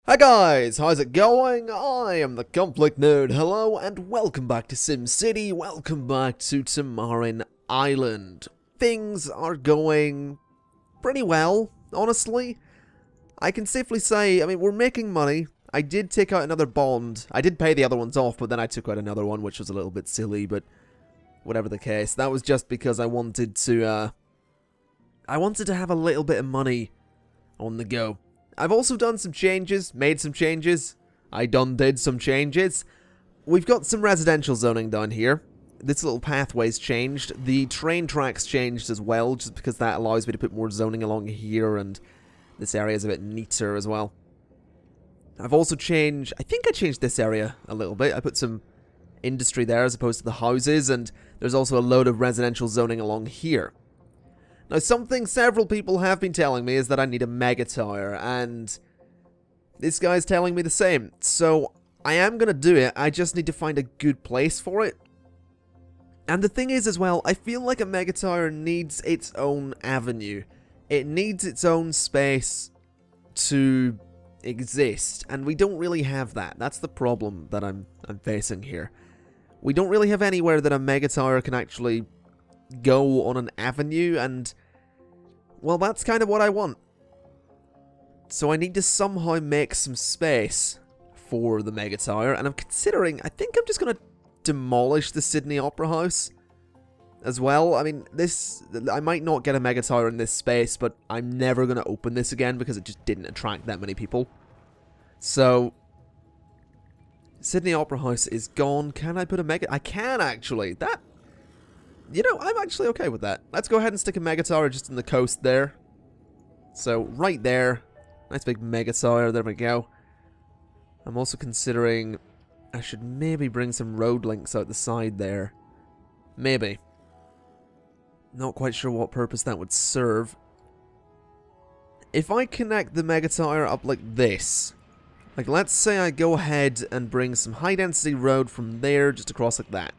Hi guys, how's it going? I am the ConflictNerd. Hello and welcome back to SimCity. Welcome back to Tamarin Island. Things are going pretty well, honestly. I can safely say, we're making money. I did take out another bond. I did pay the other ones off, but then I took out another one, which was a little bit silly, but whatever the case. That was just because I wanted to have a little bit of money on the go. I've also done some changes, made some changes. I did some changes. We've got some residential zoning down here. This little pathway's changed. The train tracks changed as well, just because that allows me to put more zoning along here, and this area is a bit neater as well. I've also changed, I think I changed this area a little bit. I put some industry there as opposed to the houses, and there's also a load of residential zoning along here. Now, something several people have been telling me is that I need a mega tower, and this guy's telling me the same. So, I am going to do it, I just need to find a good place for it. And the thing is as well, I feel like a mega tower needs its own avenue. It needs its own space to exist, and we don't really have that. That's the problem that I'm facing here. We don't really have anywhere that a mega tower can actually go on an avenue, and well, that's kind of what I want. So I need to somehow make some space for the mega tower, and I'm considering, I think I'm just going to demolish the Sydney Opera House as well. I might not get a mega tower in this space, but I'm never going to open this again because it just didn't attract that many people. So Sydney Opera House is gone. Can I put a mega? I can actually. You know, I'm actually okay with that. Let's go ahead and stick a mega tower just in the coast there. So, right there. Nice big mega tower. There we go. I'm also considering I should maybe bring some road links out the side there. Maybe. Not quite sure what purpose that would serve. If I connect the mega tower up like this, like let's say I go ahead and bring some high density road from there just across like that.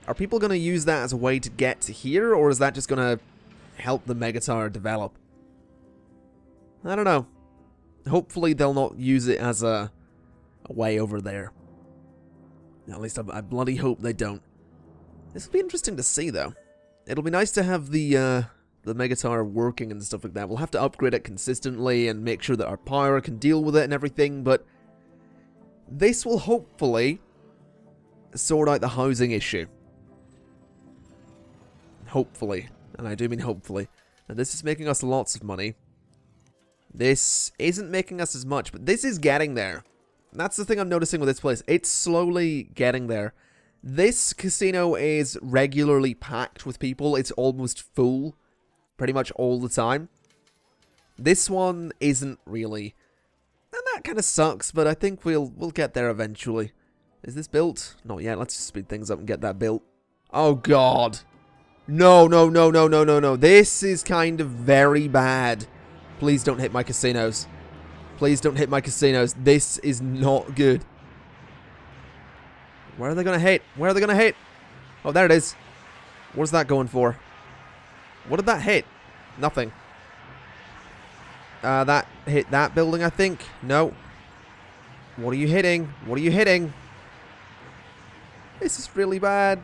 Are people going to use that as a way to get to here, or is that just going to help the mega tower develop? I don't know. Hopefully they'll not use it as a way over there. At least I bloody hope they don't. This will be interesting to see, though. It'll be nice to have the mega tower working and stuff like that. We'll have to upgrade it consistently and make sure that our power can deal with it and everything, but this will hopefully sort out the housing issue. Hopefully. And I do mean hopefully. And this is making us lots of money. This isn't making us as much, but this is getting there. And that's the thing I'm noticing with this place. It's slowly getting there. This casino is regularly packed with people. It's almost full pretty much all the time. This one isn't really. And that kind of sucks, but I think we'll get there eventually. Is this built? Not yet. Let's just speed things up and get that built. Oh, God. No. This is kind of very bad. Please don't hit my casinos. Please don't hit my casinos. This is not good. Where are they going to hit? Where are they going to hit? Oh, there it is. What's that going for? What did that hit? Nothing. That hit that building, I think. No. What are you hitting? What are you hitting? This is really bad.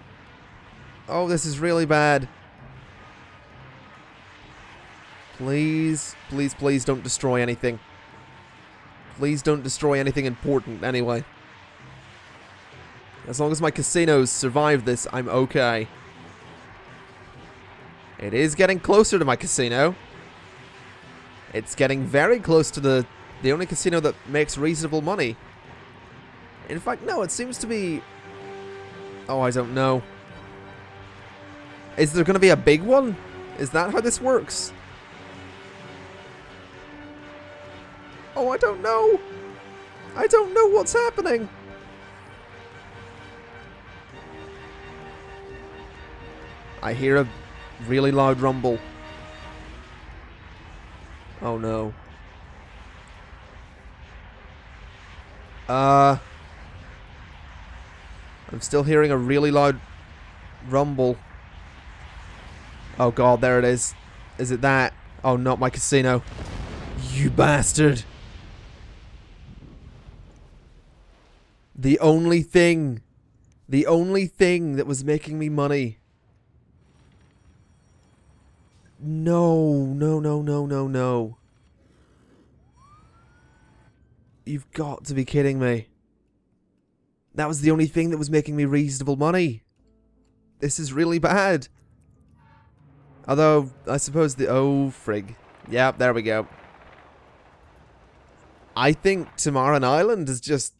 Oh, this is really bad. Please, please, please don't destroy anything. Please don't destroy anything important anyway. As long as my casinos survive this, I'm okay. It is getting closer to my casino. It's getting very close to the only casino that makes reasonable money. In fact, no, it seems to be... Oh, I don't know. Is there going to be a big one? Is that how this works? Oh, I don't know. I don't know what's happening. I hear a really loud rumble. Oh, no. I'm still hearing a really loud rumble. Oh God, there it is. Is it that? Oh, not my casino. You bastard. The only thing that was making me money. No, no, no, no, no, no. You've got to be kidding me. That was the only thing that was making me reasonable money. This is really bad. Although, I suppose the... Oh, frig. Yep, there we go. I think Tamarin Island is just...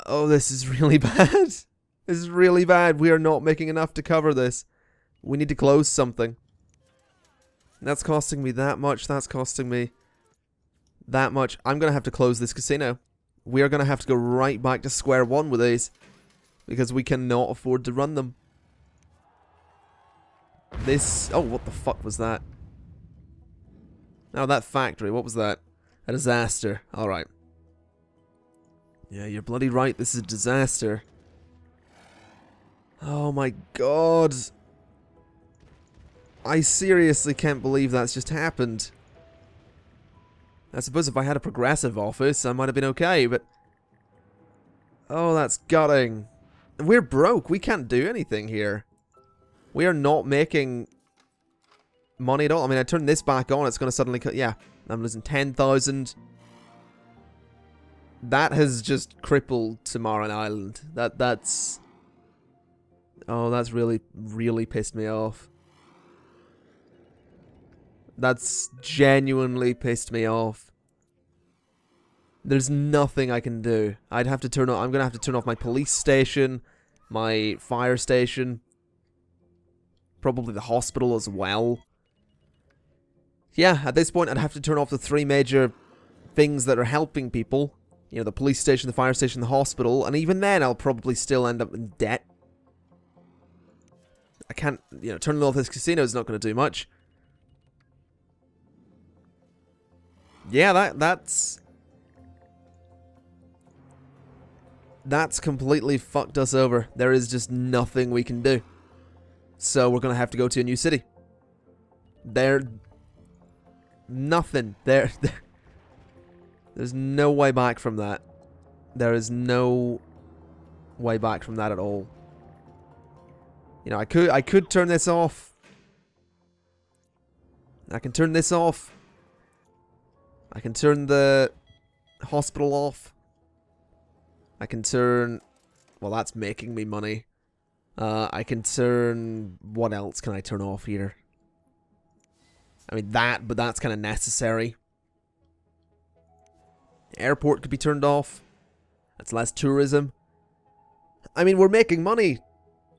Oh, this is really bad. This is really bad. We are not making enough to cover this. We need to close something. That's costing me that much. That's costing me that much. I'm going to have to close this casino. We are going to have to go right back to square one with these. Because we cannot afford to run them. This... Oh, what the fuck was that? Oh, that factory. What was that? A disaster. Alright. Yeah, you're bloody right. This is a disaster. Oh my god. I seriously can't believe that's just happened. I suppose if I had a progressive office, I might have been okay, but... Oh, that's gutting. We're broke. We can't do anything here. We are not making money at all. I mean, I turn this back on, it's going to suddenly... Yeah, I'm losing 10,000. That has just crippled Tamarin Island. That's... Oh, that's really, really pissed me off. That's genuinely pissed me off. There's nothing I can do. I'd have to turn off... I'm going to have to turn off my police station, my fire station, probably the hospital as well. Yeah, at this point I'd have to turn off the three major things that are helping people. You know, the police station, the fire station, the hospital, and even then I'll probably still end up in debt. I can't, you know, turning off this casino is not going to do much. Yeah, that's completely fucked us over. There is just nothing we can do. So we're going to have to go to a new city. Nothing. There's no way back from that. There is no way back from that at all. You know, I could turn this off. I can turn this off. I can turn the hospital off. I can turn... Well, that's making me money. I can turn... What else can I turn off here? I mean, but that's kind of necessary. Airport could be turned off. That's less tourism. I mean, we're making money.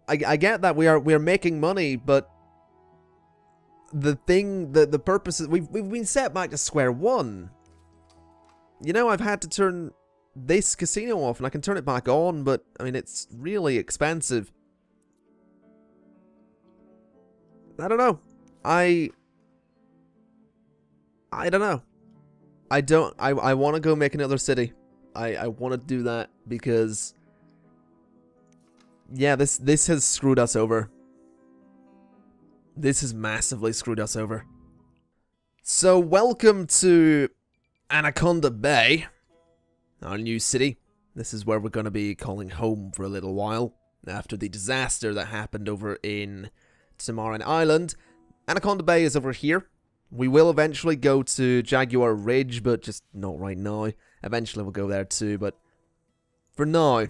I get that we are making money, but the purpose is we've been set back to square one. You know, I've had to turn this casino off, and I can turn it back on, but I mean, it's really expensive. I don't know. I don't know. I want to go make another city. I want to do that because, yeah, this has screwed us over. This has massively screwed us over. So, welcome to Anaconda Bay, our new city. This is where we're going to be calling home for a little while, after the disaster that happened over in Tamarin Island. Anaconda Bay is over here. We will eventually go to Jaguar Ridge, but just not right now. Eventually we'll go there too, but for now,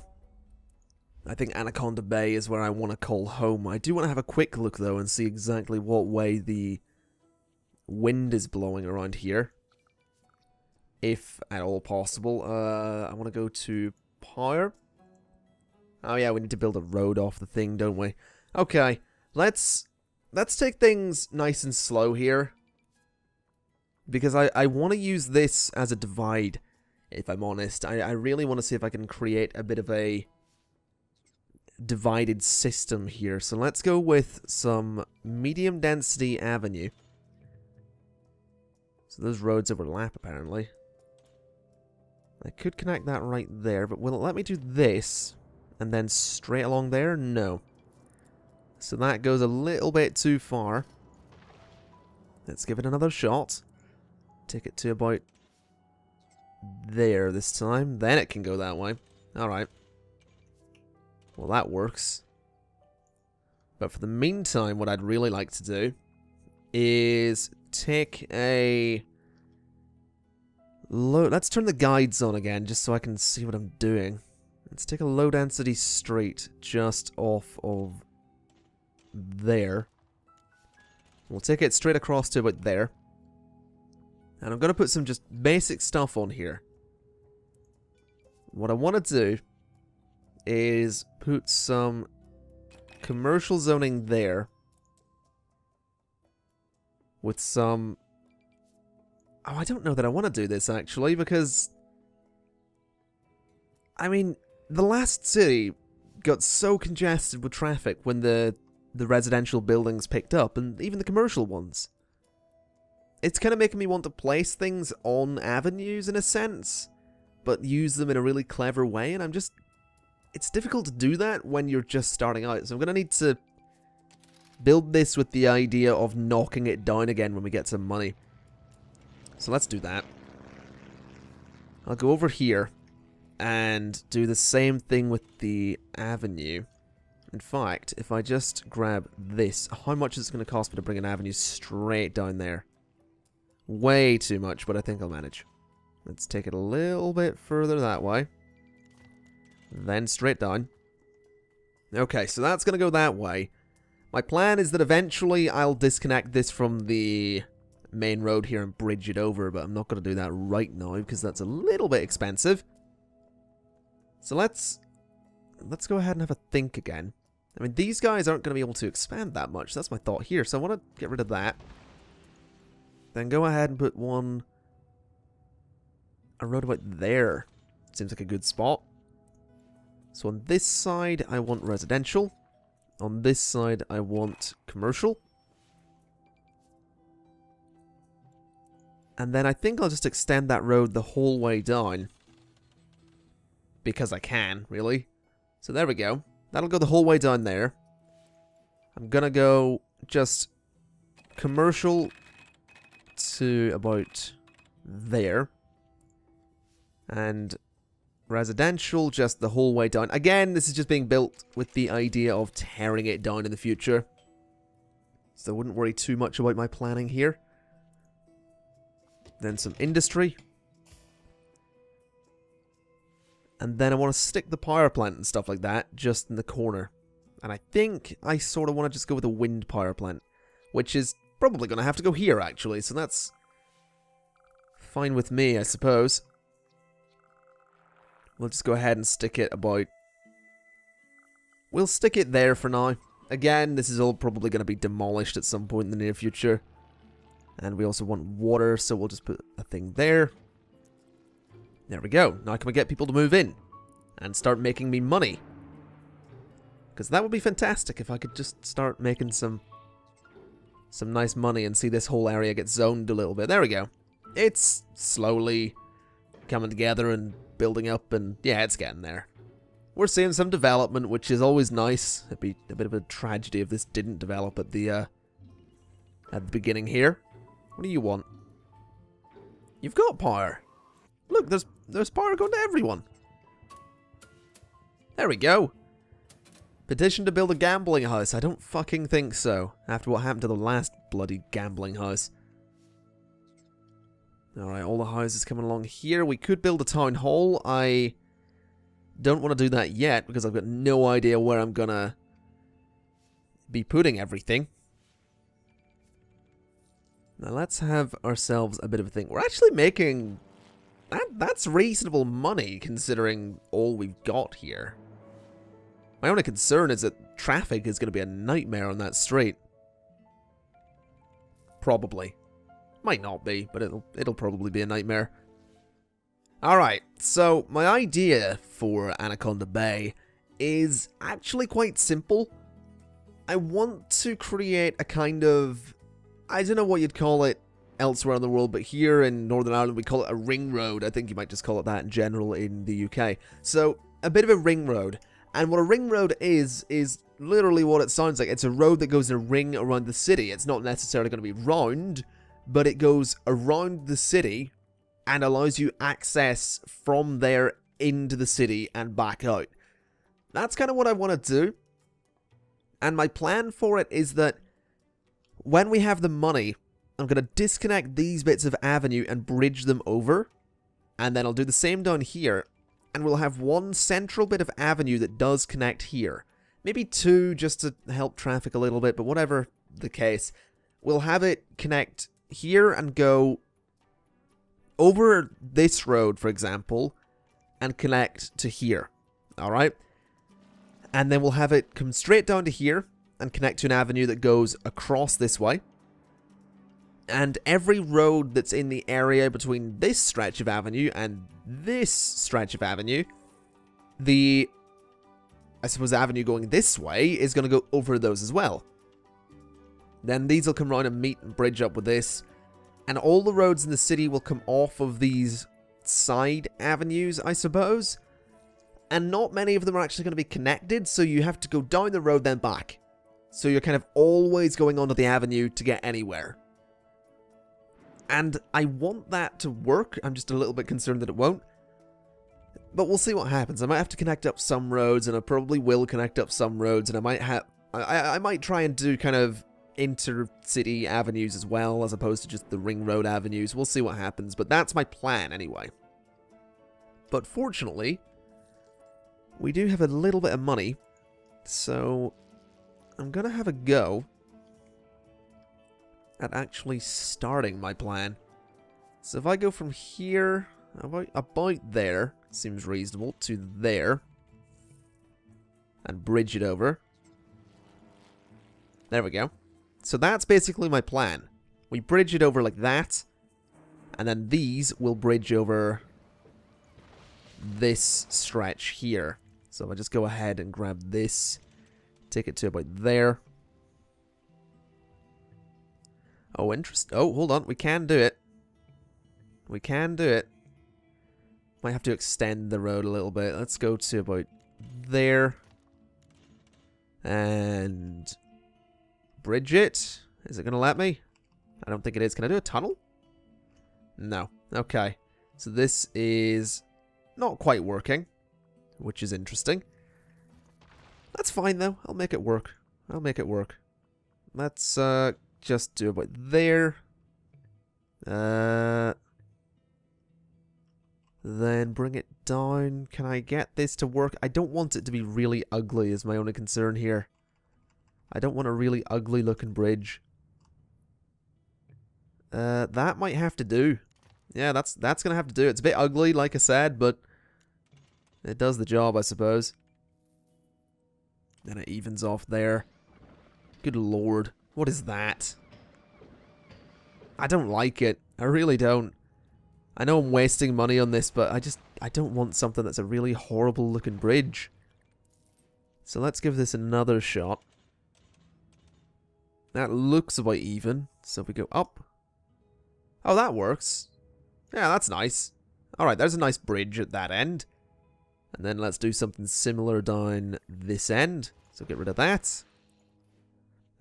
I think Anaconda Bay is where I want to call home. I do want to have a quick look, though, and see exactly what way the wind is blowing around here. If at all possible. I want to go to power. Oh yeah, we need to build a road off the thing, don't we? Okay, let's take things nice and slow here. Because I want to use this as a divide, if I'm honest. I really want to see if I can create a bit of a divided system here. So let's go with some medium density avenue. So those roads overlap, apparently. I could connect that right there, but will it let me do this and then straight along there? No. So that goes a little bit too far. Let's give it another shot. Take it to about there this time. Then it can go that way. Alright. Well, that works. But for the meantime, what I'd really like to do is take a... Let's turn the guides on again, just so I can see what I'm doing. Let's take a low-density street just off of there. We'll take it straight across to about there. And I'm going to put some just basic stuff on here. What I want to do is put some commercial zoning there. With some... Oh, I don't know that I want to do this, actually, because... I mean, the last city got so congested with traffic when the residential buildings picked up, and even the commercial ones. It's kind of making me want to place things on avenues, in a sense, but use them in a really clever way, and I'm just... It's difficult to do that when you're just starting out, so I'm going to need to build this with the idea of knocking it down again when we get some money. So let's do that. I'll go over here and do the same thing with the avenue. In fact, if I just grab this, how much is it going to cost me to bring an avenue straight down there? Way too much, but I think I'll manage. Let's take it a little bit further that way. Then straight down. Okay, so that's going to go that way. My plan is that eventually I'll disconnect this from the main road here and bridge it over, but I'm not going to do that right now because that's a little bit expensive. So let's go ahead and have a think again. I mean, these guys aren't going to be able to expand that much. That's my thought here. So I want to get rid of that. Then go ahead and put a road about there. Seems like a good spot. So on this side, I want residential. On this side, I want commercial. And then I think I'll just extend that road the whole way down. Because I can, really. So there we go. That'll go the whole way down there. I'm gonna go just commercial to about there. And residential just the whole way down. Again, this is just being built with the idea of tearing it down in the future. So I wouldn't worry too much about my planning here. Then some industry. And then I want to stick the power plant and stuff like that just in the corner. And I think I sort of want to just go with a wind power plant. Which is probably going to have to go here, actually. So that's fine with me, I suppose. We'll just go ahead and stick it about... We'll stick it there for now. Again, this is all probably going to be demolished at some point in the near future. And we also want water, so we'll just put a thing there. There we go. Now can we get people to move in? And start making me money? Because that would be fantastic if I could just start making some nice money and see this whole area get zoned a little bit. There we go. It's slowly coming together and building up, and yeah, it's getting there. We're seeing some development, which is always nice. It'd be a bit of a tragedy if this didn't develop at the beginning here. What do you want? You've got power. Look, there's power going to everyone. There we go. Petition to build a gambling house. I don't fucking think so. After what happened to the last bloody gambling house. Alright, all the houses coming along here. We could build a town hall. I don't want to do that yet because I've got no idea where I'm gonna be putting everything. Now let's have ourselves a bit of a thing. We're actually making... That's reasonable money considering all we've got here. My only concern is that traffic is going to be a nightmare on that street. Probably. Might not be, but it'll probably be a nightmare. Alright, so my idea for Anaconda Bay is actually quite simple. I want to create a kind of... I don't know what you'd call it elsewhere in the world, but here in Northern Ireland we call it a ring road. I think you might just call it that in general in the UK. So, a bit of a ring road. And what a ring road is literally what it sounds like. It's a road that goes in a ring around the city. It's not necessarily going to be round, but it goes around the city and allows you access from there into the city and back out. That's kind of what I want to do. And my plan for it is that when we have the money, I'm going to disconnect these bits of avenue and bridge them over. And then I'll do the same down here. And we'll have one central bit of avenue that does connect here. Maybe two just to help traffic a little bit, but whatever the case. We'll have it connect here and go over this road, for example, and connect to here. Alright? And then we'll have it come straight down to here and connect to an avenue that goes across this way. And every road that's in the area between this stretch of avenue and this stretch of avenue, the, I suppose, avenue going this way is going to go over those as well. Then these will come around and meet and bridge up with this. And all the roads in the city will come off of these side avenues, I suppose. And not many of them are actually going to be connected, so you have to go down the road then back. So you're kind of always going onto the avenue to get anywhere. And I want that to work. I'm just a little bit concerned that it won't. But we'll see what happens. I might have to connect up some roads, and I probably will connect up some roads, and I might try and do kind of inter-city avenues as well, as opposed to just the ring road avenues. We'll see what happens, but that's my plan anyway. But fortunately, we do have a little bit of money, so I'm gonna have a go at actually starting my plan. So if I go from here, about there, seems reasonable, to there, and bridge it over. There we go. So that's basically my plan. We bridge it over like that, and then these will bridge over this stretch here. So if I just go ahead and grab this, take it to about there. Oh, interesting. Oh, hold on. We can do it. We can do it. Might have to extend the road a little bit. Let's go to about there. And bridge it. Is it going to let me? I don't think it is. Can I do a tunnel? No. Okay. So this is not quite working, which is interesting. That's fine, though. I'll make it work. I'll make it work. Let's just do about there. Then bring it down. Can I get this to work? I don't want it to be really ugly is my only concern here. I don't want a really ugly looking bridge. That might have to do. Yeah, that's gonna have to do. It's a bit ugly, like I said, but it does the job, I suppose. Then it evens off there. Good lord. What is that? I don't like it. I really don't. I know I'm wasting money on this, but I don't want something that's a really horrible looking bridge. So let's give this another shot. That looks about even. So if we go up. Oh, that works. Yeah, that's nice. Alright, there's a nice bridge at that end. And then let's do something similar down this end. So get rid of that.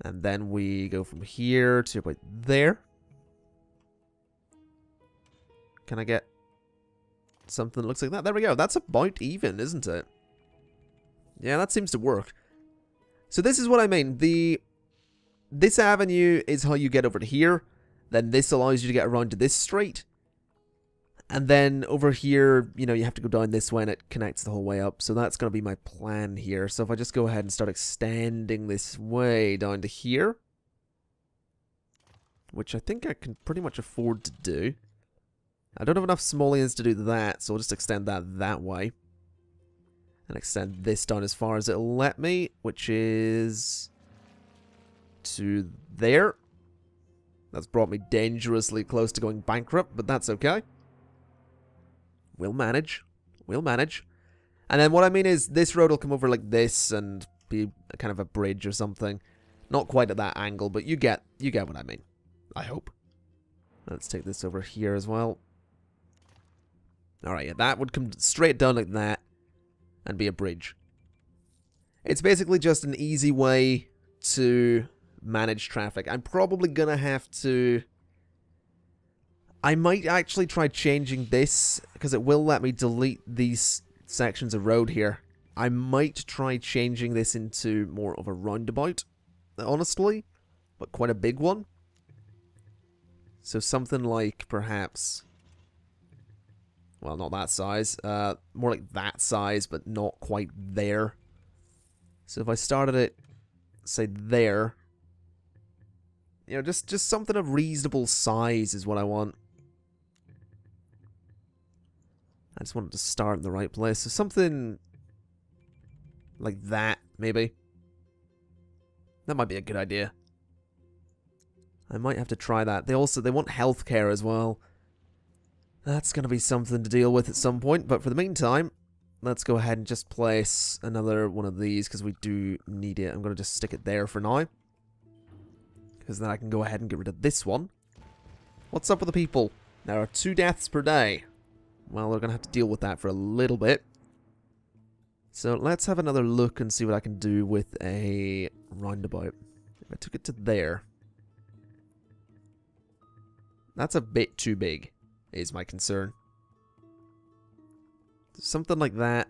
And then we go from here to about there. Can I get something that looks like that? There we go. That's about even, isn't it? Yeah, that seems to work. So this is what I mean. This avenue is how you get over to here. Then this allows you to get around to this street. And then over here, you know, you have to go down this way and it connects the whole way up. So that's going to be my plan here. So if I just go ahead and start extending this way down to here, which I think I can pretty much afford to do. I don't have enough simoleons to do that, so I'll just extend that way. And extend this down as far as it'll let me, which is to there. That's brought me dangerously close to going bankrupt, but that's okay. We'll manage. We'll manage. And then what I mean is this road will come over like this and be a kind of a bridge or something. Not quite at that angle, but you get what I mean. I hope. Let's take this over here as well. Alright, yeah, that would come straight down like that and be a bridge. It's basically just an easy way to manage traffic. I'm probably gonna have to I might actually try changing this, because it will let me delete these sections of road here. I might try changing this into more of a roundabout, honestly, but quite a big one. So something like, perhaps, well, not that size, more like that size, but not quite there. So if I started it, say, there, you know, just something of reasonable size is what I want. I just wanted to start in the right place. So something like that, maybe. That might be a good idea. I might have to try that. They want healthcare as well. That's going to be something to deal with at some point. But for the meantime, let's go ahead and just place another one of these, because we do need it. I'm going to just stick it there for now, because then I can go ahead and get rid of this one. What's up with the people? There are 2 deaths per day. Well, we're going to have to deal with that for a little bit. So let's have another look and see what I can do with a roundabout. If I took it to there. That's a bit too big, is my concern. Something like that.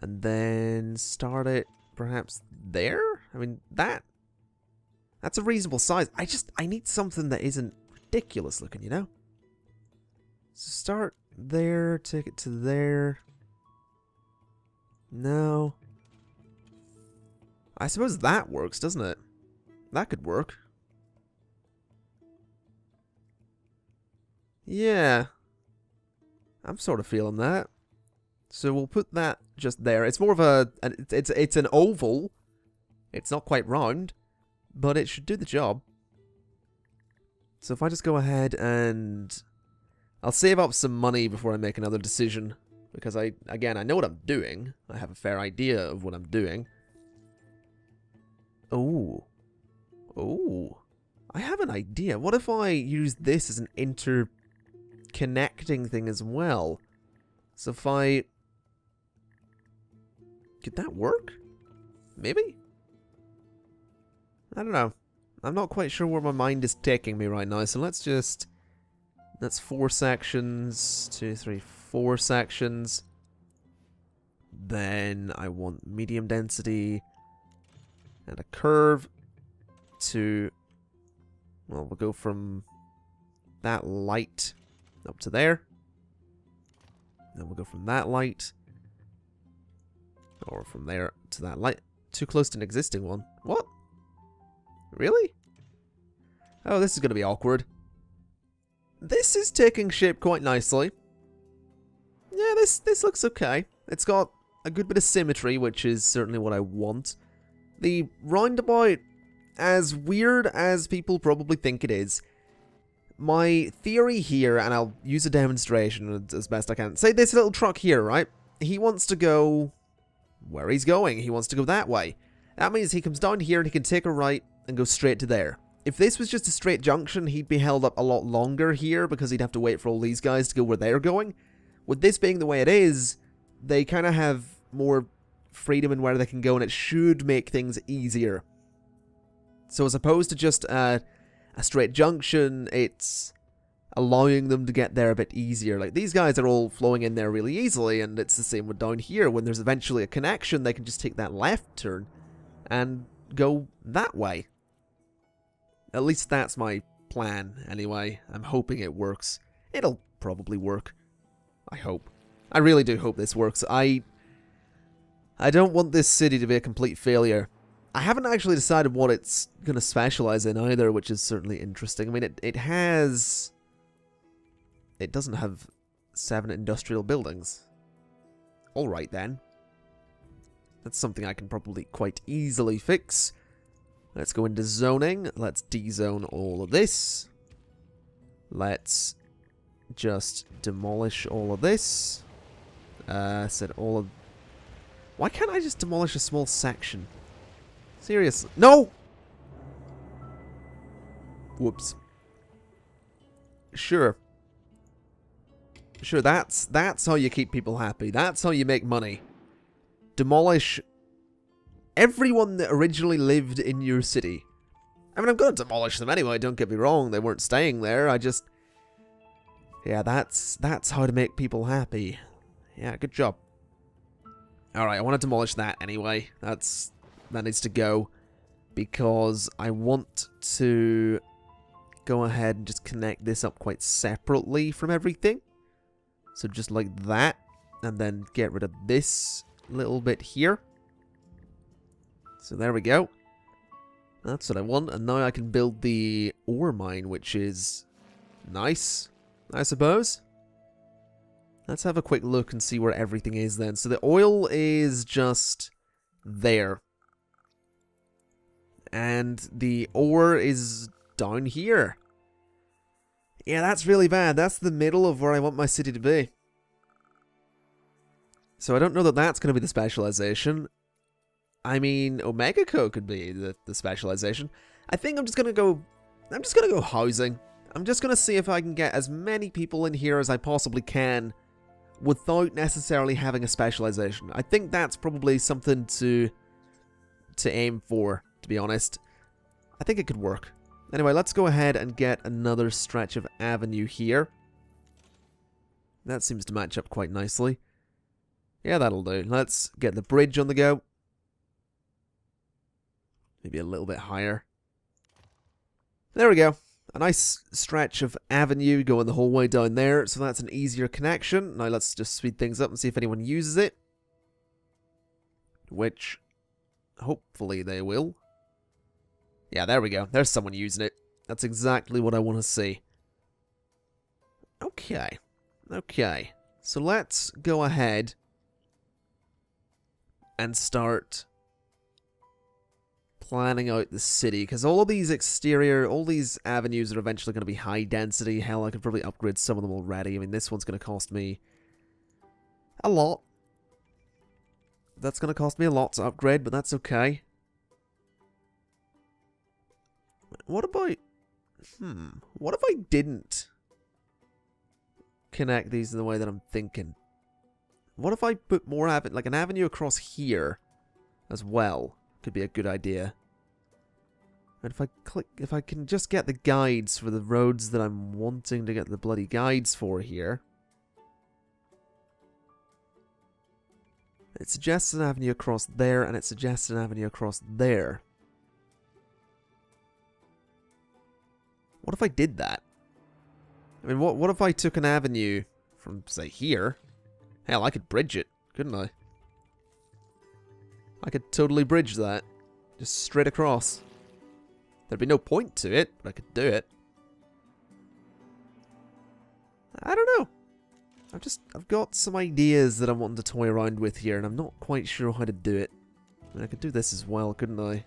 And then start it perhaps there? I mean, that's a reasonable size. I need something that isn't ridiculous looking, you know? So start there, take it to there. No. I suppose that works, doesn't it? That could work. Yeah. I'm sort of feeling that. So we'll put that just there. It's more of it's an oval. It's not quite round, but it should do the job. So if I just go ahead and I'll save up some money before I make another decision, because again, I know what I'm doing. I have a fair idea of what I'm doing. Oh. Oh. I have an idea. What if I use this as an interconnecting thing as well? So if I... Could that work? Maybe? I don't know. I'm not quite sure where my mind is taking me right now, so let's just... That's 4 sections. 2, 3, 4 sections. Then I want medium density. And a curve to... Well, we'll go from that light up to there. Then we'll go from that light. Or from there to that light. Too close to an existing one. What? Really? Oh, this is going to be awkward. This is taking shape quite nicely. Yeah, this looks okay. It's got a good bit of symmetry, which is certainly what I want. The roundabout, as weird as people probably think it is, my theory here, and I'll use a demonstration as best I can. Say this little truck here, right? He wants to go where he's going. He wants to go that way. That means he comes down here and he can take a right and go straight to there. If this was just a straight junction, he'd be held up a lot longer here because he'd have to wait for all these guys to go where they're going. With this being the way it is, they kind of have more freedom in where they can go, and it should make things easier. So as opposed to just a straight junction, it's allowing them to get there a bit easier. Like, these guys are all flowing in there really easily, and it's the same with down here. When there's eventually a connection, they can just take that left turn and go that way. At least that's my plan, anyway. I'm hoping it works. It'll probably work. I hope. I really do hope this works. I don't want this city to be a complete failure. I haven't actually decided what it's going to specialize in either, which is certainly interesting. I mean, it has... It doesn't have 7 industrial buildings. Alright then. That's something I can probably quite easily fix. Let's go into zoning. Let's dezone all of this. Let's just demolish all of this. Said all of... Why can't I just demolish a small section? Seriously. No! Whoops. Sure. Sure, that's how you keep people happy. That's how you make money. Demolish everyone that originally lived in your city I mean, I'm going to demolish them anyway, don't get me wrong. They weren't staying there. I just... Yeah, that's how to make people happy. Yeah, good job. Alright, I want to demolish that anyway. That needs to go. Because I want to go ahead and just connect this up quite separately from everything. So just like that. And then get rid of this little bit here. So there we go. That's what I want. And now I can build the ore mine, which is nice, I suppose. Let's have a quick look and see where everything is then. So the oil is just there. And the ore is down here. Yeah, that's really bad. That's the middle of where I want my city to be. So I don't know that that's going to be the specialization. I mean, Omega Co could be the specialization. I think I'm just going to go housing. I'm just going to see if I can get as many people in here as I possibly can without necessarily having a specialization. I think that's probably something to aim for, to be honest. I think it could work. Anyway, let's go ahead and get another stretch of avenue here. That seems to match up quite nicely. Yeah, that'll do. Let's get the bridge on the go. Maybe a little bit higher. There we go. A nice stretch of avenue going the whole way down there, so that's an easier connection. Now let's just speed things up and see if anyone uses it. Which, hopefully they will. Yeah, there we go. There's someone using it. That's exactly what I want to see. Okay. Okay. So let's go ahead and start planning out the city, because all of these all these avenues are eventually going to be high density. Hell, I could probably upgrade some of them already. I mean, this one's going to cost me a lot. That's going to cost me a lot to upgrade, but that's okay. What about... What if I didn't connect these in the way that I'm thinking? What if I put more like an avenue across here as well? Could be a good idea. And if I can just get the guides for the roads that I'm wanting to get the bloody guides for here. It suggests an avenue across there, and it suggests an avenue across there. What if I did that? I mean, what if I took an avenue from, say, here? Hell, I could bridge it, couldn't I? I could totally bridge that. Just straight across. There'd be no point to it, but I could do it. I don't know. I've got some ideas that I'm wanting to toy around with here, and I'm not quite sure how to do it. I mean, I could do this as well, couldn't I?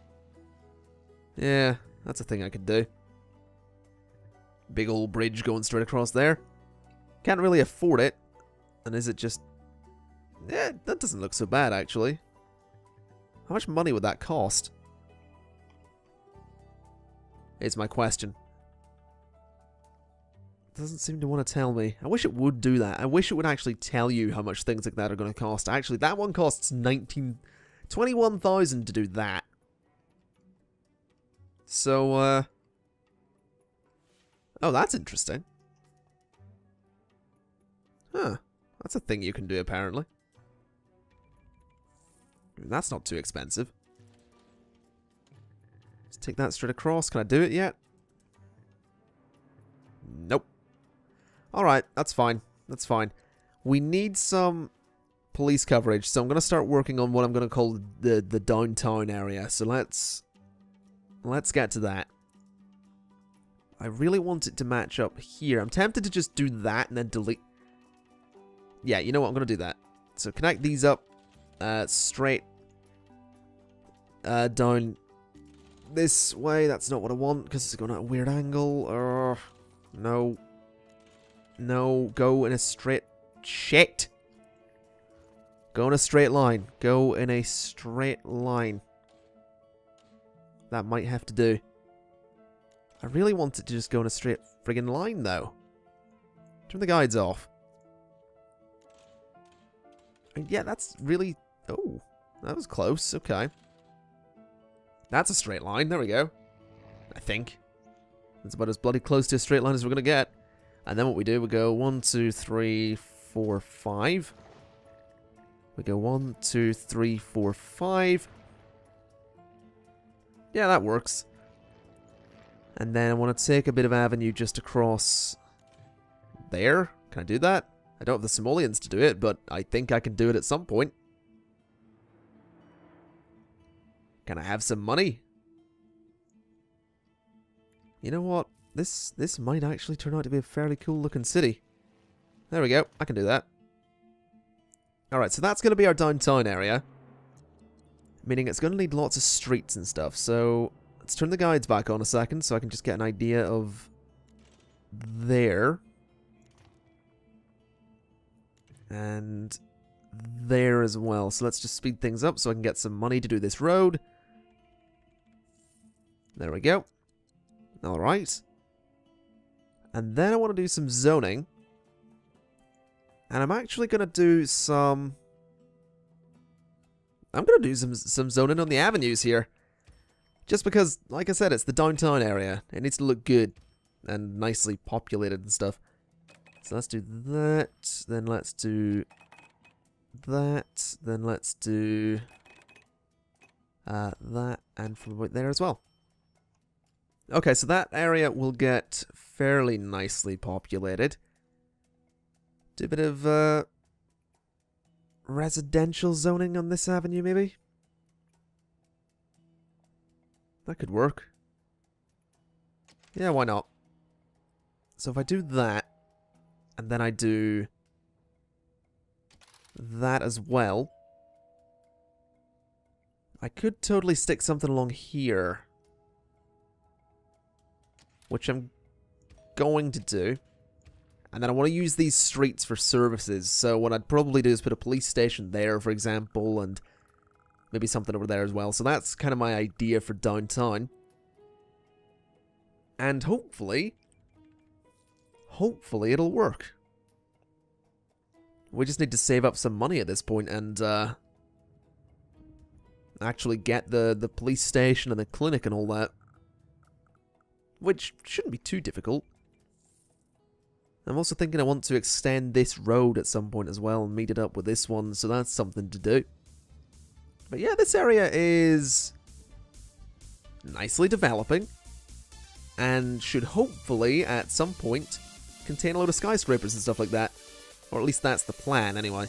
Yeah, that's a thing I could do. Big old bridge going straight across there. Can't really afford it. And is it just... Yeah, that doesn't look so bad, actually. How much money would that cost? Is my question. It doesn't seem to want to tell me. I wish it would do that. I wish it would actually tell you how much things like that are going to cost. Actually, that one costs 21,000 to do that. So, oh, that's interesting. Huh. That's a thing you can do, apparently. That's not too expensive. Let's take that straight across. Can I do it yet? Nope. Alright, that's fine. That's fine. We need some police coverage, so I'm going to start working on what I'm going to call the downtown area. So let's get to that. I really want it to match up here. I'm tempted to just do that and then delete. Yeah, you know what? I'm going to do that. So connect these up straight down this way. That's not what I want because it's going at a weird angle. No. No, go in a straight... Shit! Go in a straight line. Go in a straight line. That might have to do. I really want it to just go in a straight friggin' line, though. Turn the guides off. And yeah, that's really... Oh, that was close. Okay. That's a straight line. There we go. I think. It's about as bloody close to a straight line as we're going to get. And then what we do, we go 1, 2, 3, 4, 5. We go 1, 2, 3, 4, 5. Yeah, that works. And then I want to take a bit of avenue just across there. Can I do that? I don't have the simoleons to do it, but I think I can do it at some point. Can I have some money? You know what? This might actually turn out to be a fairly cool looking city. There we go. I can do that. Alright, so that's going to be our downtown area. Meaning it's going to need lots of streets and stuff. So let's turn the guides back on a second so I can just get an idea of there. And there as well. So let's just speed things up so I can get some money to do this road. There we go. Alright. And then I want to do some zoning. And I'm actually going to do some... I'm going to do some zoning on the avenues here. Just because, like I said, it's the downtown area. It needs to look good and nicely populated and stuff. So let's do that. Then let's do that. Then let's do that. And from right there as well. Okay, so that area will get fairly nicely populated. Do a bit of residential zoning on this avenue, maybe? That could work. Yeah, why not? So if I do that, and then I do that as well, I could totally stick something along here. Which I'm going to do. And then I want to use these streets for services. So what I'd probably do is put a police station there, for example, and maybe something over there as well. So that's kind of my idea for downtown. And hopefully it'll work. We just need to save up some money at this point and actually get the police station and the clinic and all that. Which shouldn't be too difficult. I'm also thinking I want to extend this road at some point as well and meet it up with this one, so that's something to do. But yeah, this area is nicely developing and should hopefully at some point contain a load of skyscrapers and stuff like that. Or at least that's the plan anyway.